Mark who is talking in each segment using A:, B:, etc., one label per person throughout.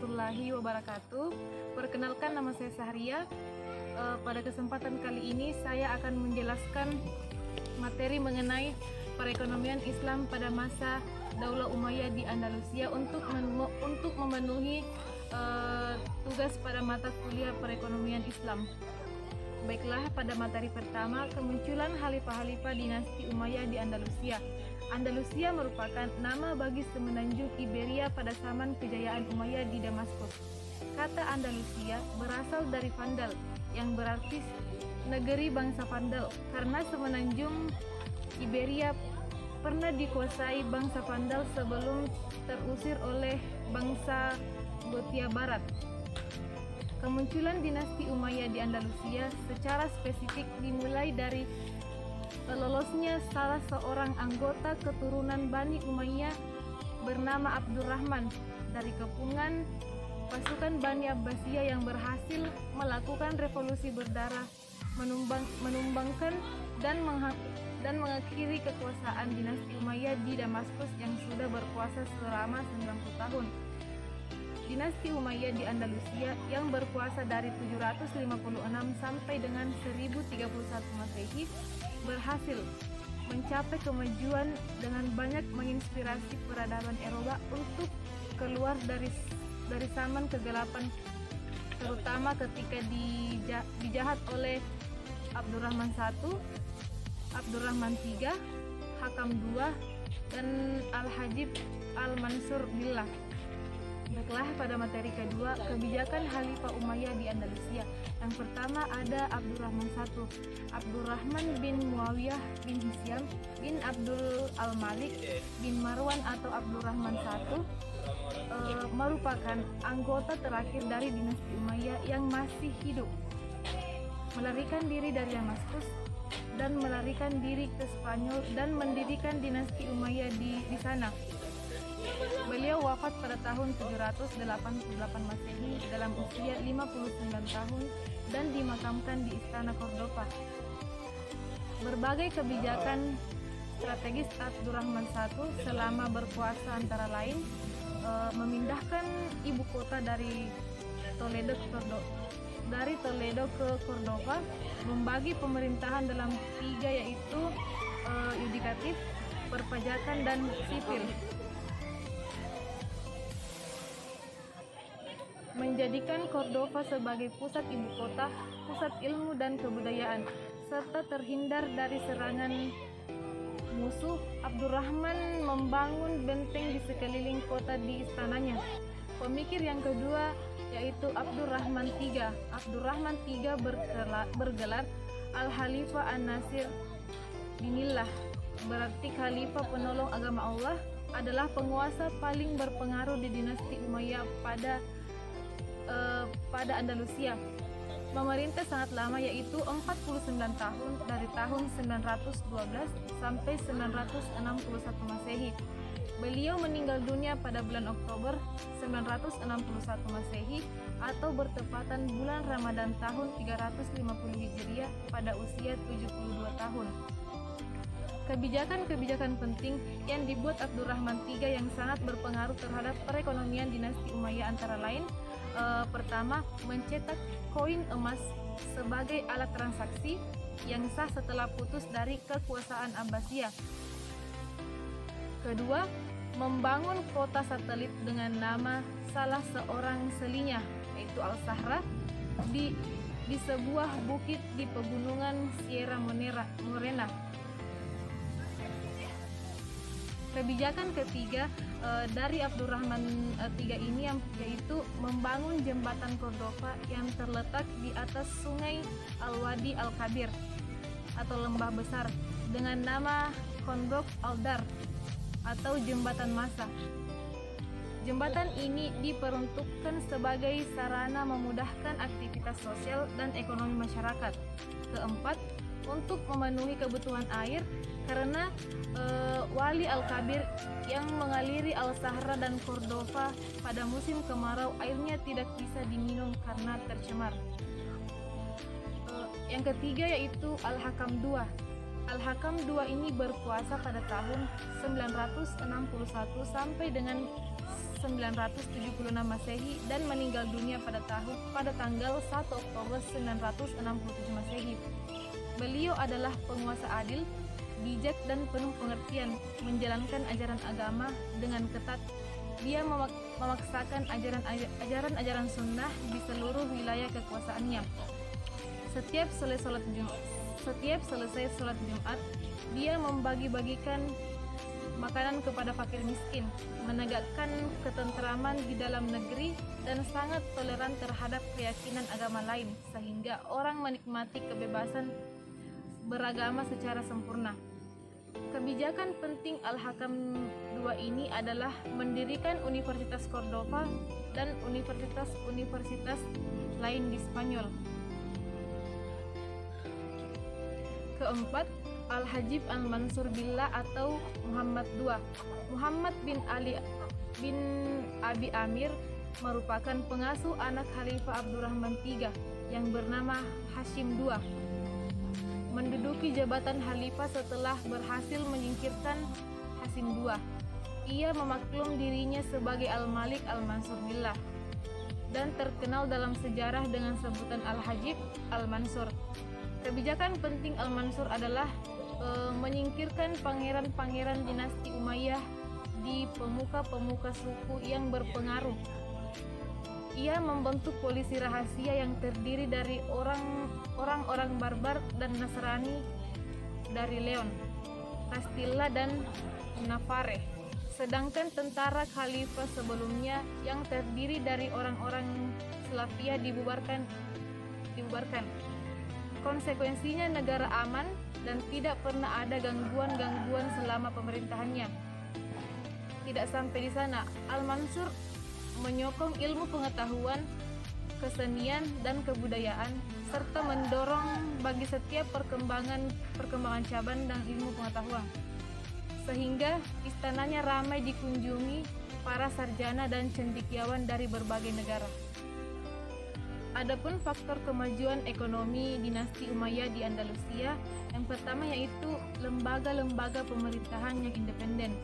A: warahmatullahi wabarakatuh. Perkenalkan, nama saya Sahria. Pada kesempatan kali ini saya akan menjelaskan materi mengenai perekonomian Islam pada masa Daulah Umayyah di Andalusia untuk memenuhi tugas pada mata kuliah perekonomian Islam. Baiklah, pada materi pertama, kemunculan Khalifah-Khalifah dinasti Umayyah di Andalusia. Andalusia merupakan nama bagi semenanjung Iberia pada zaman kejayaan Umayyah di Damaskus. Kata Andalusia berasal dari Vandal, yang berarti negeri bangsa Vandal, karena semenanjung Iberia pernah dikuasai bangsa Vandal sebelum terusir oleh bangsa Gothia Barat. Kemunculan dinasti Umayyah di Andalusia secara spesifik dimulai dari lolosnya salah seorang anggota keturunan Bani Umayyah bernama Abdurrahman dari kepungan pasukan Bani Abbasiyah yang berhasil melakukan revolusi berdarah, menumbangkan dan mengakhiri kekuasaan dinasti Umayyah di Damaskus yang sudah berkuasa selama 90 tahun. Dinasti Umayyah di Andalusia yang berkuasa dari 756 sampai dengan 1031 Masehi berhasil mencapai kemajuan dengan banyak menginspirasi peradaban Eropa untuk keluar dari zaman kegelapan, terutama ketika dijahat oleh Abdurrahman I, Abdurrahman III, Hakam II, dan Al-Hajib Al-Mansur Billah. Baiklah, pada materi kedua, kebijakan Khalifah Umayyah di Andalusia. Yang pertama ada Abdurrahman I, Abdurrahman bin Muawiyah bin Hisyam bin Abdul Al-Malik bin Marwan atau Abdurrahman I merupakan anggota terakhir dari dinasti Umayyah yang masih hidup. Melarikan diri dari Damaskus dan melarikan diri ke Spanyol dan mendirikan dinasti Umayyah di sana. Beliau wafat pada tahun 788 Masehi dalam usia 59 tahun dan dimakamkan di Istana Cordova. Berbagai kebijakan strategis Abdurrahman I selama berkuasa antara lain memindahkan ibu kota dari Toledo ke Cordova, membagi pemerintahan dalam 3 yaitu yudikatif, perpajakan, dan sipil. Menjadikan Cordova sebagai pusat ibu kota, pusat ilmu dan kebudayaan, serta terhindar dari serangan musuh. Abdurrahman membangun benteng di sekeliling kota di istananya. Pemikir yang kedua yaitu Abdurrahman III. Abdurrahman III bergelar Al-Khalifah An-Nasir Dinillah, berarti Khalifah penolong agama Allah, adalah penguasa paling berpengaruh di dinasti Umayyah pada Andalusia. Memerintah sangat lama, yaitu 49 tahun, dari tahun 912 sampai 961 Masehi. Beliau meninggal dunia pada bulan Oktober 961 Masehi atau bertepatan bulan Ramadan tahun 350 Hijriah pada usia 72 tahun. Kebijakan-kebijakan penting yang dibuat Abdurrahman III yang sangat berpengaruh terhadap perekonomian dinasti Umayyah antara lain: pertama, mencetak koin emas sebagai alat transaksi yang sah setelah putus dari kekuasaan Abbasiyah. Kedua, membangun kota satelit dengan nama salah seorang selinya, yaitu Al-Sahra, di sebuah bukit di pegunungan Sierra Morena. Kebijakan ketiga dari Abdurrahman III ini yaitu membangun jembatan Cordova yang terletak di atas sungai Al-Wadi Al-Kabir atau lembah besar dengan nama Kondok Al-Dar atau jembatan massa. Jembatan ini diperuntukkan sebagai sarana memudahkan aktivitas sosial dan ekonomi masyarakat. Keempat, untuk memenuhi kebutuhan air, karena Wali Al-Kabir yang mengaliri Al-Sahra dan Cordova pada musim kemarau airnya tidak bisa diminum karena tercemar. Yang ketiga yaitu Al-Hakam II. Al-Hakam II ini berkuasa pada tahun 961 sampai dengan 976 Masehi dan meninggal dunia pada tanggal 1 Oktober 967 Masehi. Beliau adalah penguasa adil, bijak dan penuh pengertian, menjalankan ajaran agama dengan ketat. Dia memaksakan ajaran sunnah di seluruh wilayah kekuasaannya. Setiap selesai sholat Jumat, dia membagi-bagikan makanan kepada fakir miskin, menegakkan ketentraman di dalam negeri, dan sangat toleran terhadap keyakinan agama lain, sehingga orang menikmati kebebasan beragama secara sempurna. Kebijakan penting Al-Hakam II ini adalah mendirikan Universitas Cordova dan universitas-universitas lain di Spanyol. Keempat, Al-Hajib Al-Mansur Billah atau Muhammad II. Muhammad bin Abi Amir merupakan pengasuh anak Khalifah Abdurrahman III yang bernama Hashim II. Menduduki jabatan Khalifah setelah berhasil menyingkirkan Hashim II. Ia memaklum dirinya sebagai Al-Malik Al-Mansur Billah dan terkenal dalam sejarah dengan sebutan Al-Hajib Al-Mansur. Kebijakan penting Al-Mansur adalah menyingkirkan pangeran-pangeran dinasti Umayyah di pemuka-pemuka suku yang berpengaruh. Ia membentuk polisi rahasia yang terdiri dari orang-orang barbar dan Nasrani dari Leon, Castilla dan Navarre. Sedangkan tentara khalifah sebelumnya yang terdiri dari orang-orang Slavia dibubarkan. Konsekuensinya negara aman dan tidak pernah ada gangguan-gangguan selama pemerintahannya. Tidak sampai di sana, Al-Mansur menyokong ilmu pengetahuan, kesenian, dan kebudayaan, serta mendorong bagi setiap perkembangan cabang dan ilmu pengetahuan. Sehingga istananya ramai dikunjungi para sarjana dan cendekiawan dari berbagai negara. Adapun faktor kemajuan ekonomi dinasti Umayyah di Andalusia, yang pertama yaitu lembaga-lembaga pemerintahan yang independen.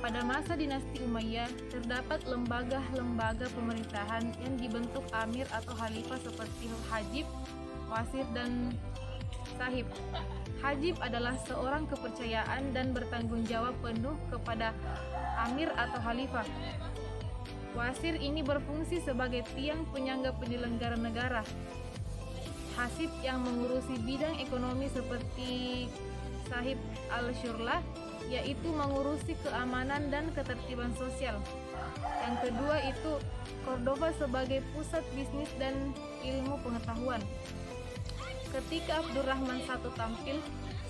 A: Pada masa dinasti Umayyah, terdapat lembaga-lembaga pemerintahan yang dibentuk amir atau khalifah seperti hajib, wasir, dan sahib. Hajib adalah seorang kepercayaan dan bertanggung jawab penuh kepada amir atau khalifah. Wasir ini berfungsi sebagai tiang penyangga penyelenggara negara. Hasib yang mengurusi bidang ekonomi seperti sahib al-syurlah, yaitu mengurusi keamanan dan ketertiban sosial. Yang kedua itu Cordova sebagai pusat bisnis dan ilmu pengetahuan. Ketika Abdurrahman I tampil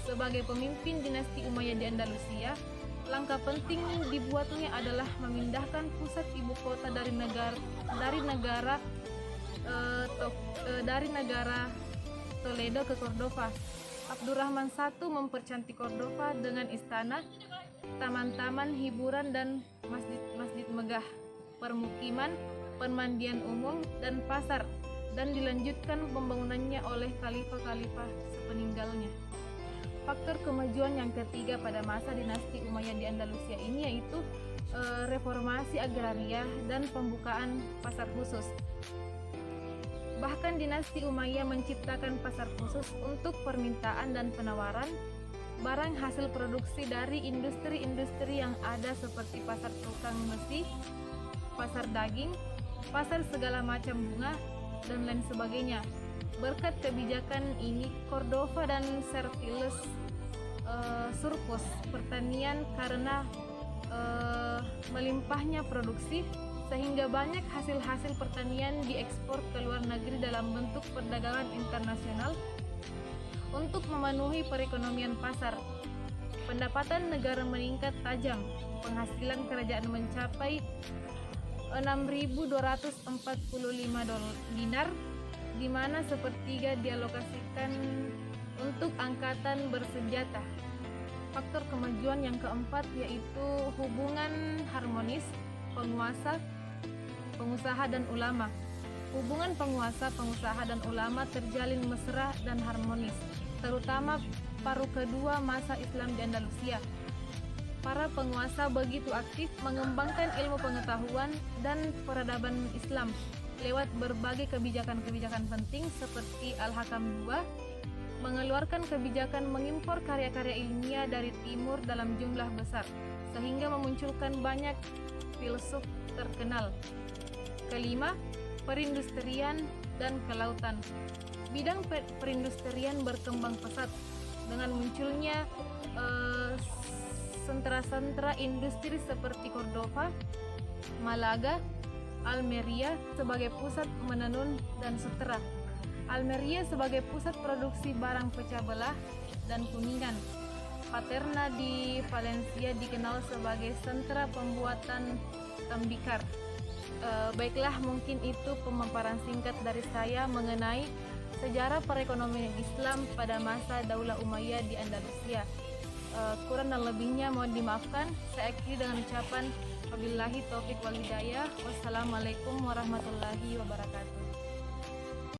A: sebagai pemimpin dinasti Umayyah di Andalusia, langkah penting dibuatnya adalah memindahkan pusat ibu kota dari negara Toledo ke Cordova. Abdurrahman I mempercantik Cordova dengan istana, taman-taman hiburan dan masjid-masjid megah, permukiman, pemandian umum, dan pasar, dan dilanjutkan pembangunannya oleh khalifah-khalifah sepeninggalnya. Faktor kemajuan yang ketiga pada masa dinasti Umayyah di Andalusia ini yaitu reformasi agraria dan pembukaan pasar khusus. Bahkan dinasti Umayyah menciptakan pasar khusus untuk permintaan dan penawaran barang hasil produksi dari industri-industri yang ada seperti pasar tukang besi, pasar daging, pasar segala macam bunga, dan lain sebagainya. Berkat kebijakan ini, Cordova dan Serviles surplus pertanian karena melimpahnya produksi, sehingga banyak hasil-hasil pertanian diekspor ke luar negeri dalam bentuk perdagangan internasional untuk memenuhi perekonomian pasar. Pendapatan negara meningkat tajam, penghasilan kerajaan mencapai 6.245 dinar, di mana sepertiga dialokasikan untuk angkatan bersenjata. Faktor kemajuan yang keempat yaitu hubungan harmonis penguasa, pengusaha, dan ulama. Hubungan penguasa, pengusaha, dan ulama terjalin mesra dan harmonis, terutama paruh kedua masa Islam di Andalusia. para penguasa begitu aktif mengembangkan ilmu pengetahuan dan peradaban Islam lewat berbagai kebijakan-kebijakan penting seperti Al-Hakam II, mengeluarkan kebijakan mengimpor karya-karya ilmiah dari timur dalam jumlah besar, sehingga memunculkan banyak filsuf terkenal. Kelima, perindustrian dan kelautan. Bidang perindustrian berkembang pesat dengan munculnya sentra-sentra industri seperti Cordova, Malaga, Almeria sebagai pusat menenun dan sutera, Almeria sebagai pusat produksi barang pecah belah, dan Kuningan. Paterna di Valencia dikenal sebagai sentra pembuatan tembikar. Baiklah, mungkin itu pemaparan singkat dari saya mengenai sejarah perekonomian Islam pada masa Daulah Umayyah di Andalusia. Kurang dan lebihnya mohon dimaafkan. Saya akhiri dengan ucapan wabillahi taufik wal hidayah. Wassalamualaikum warahmatullahi wabarakatuh.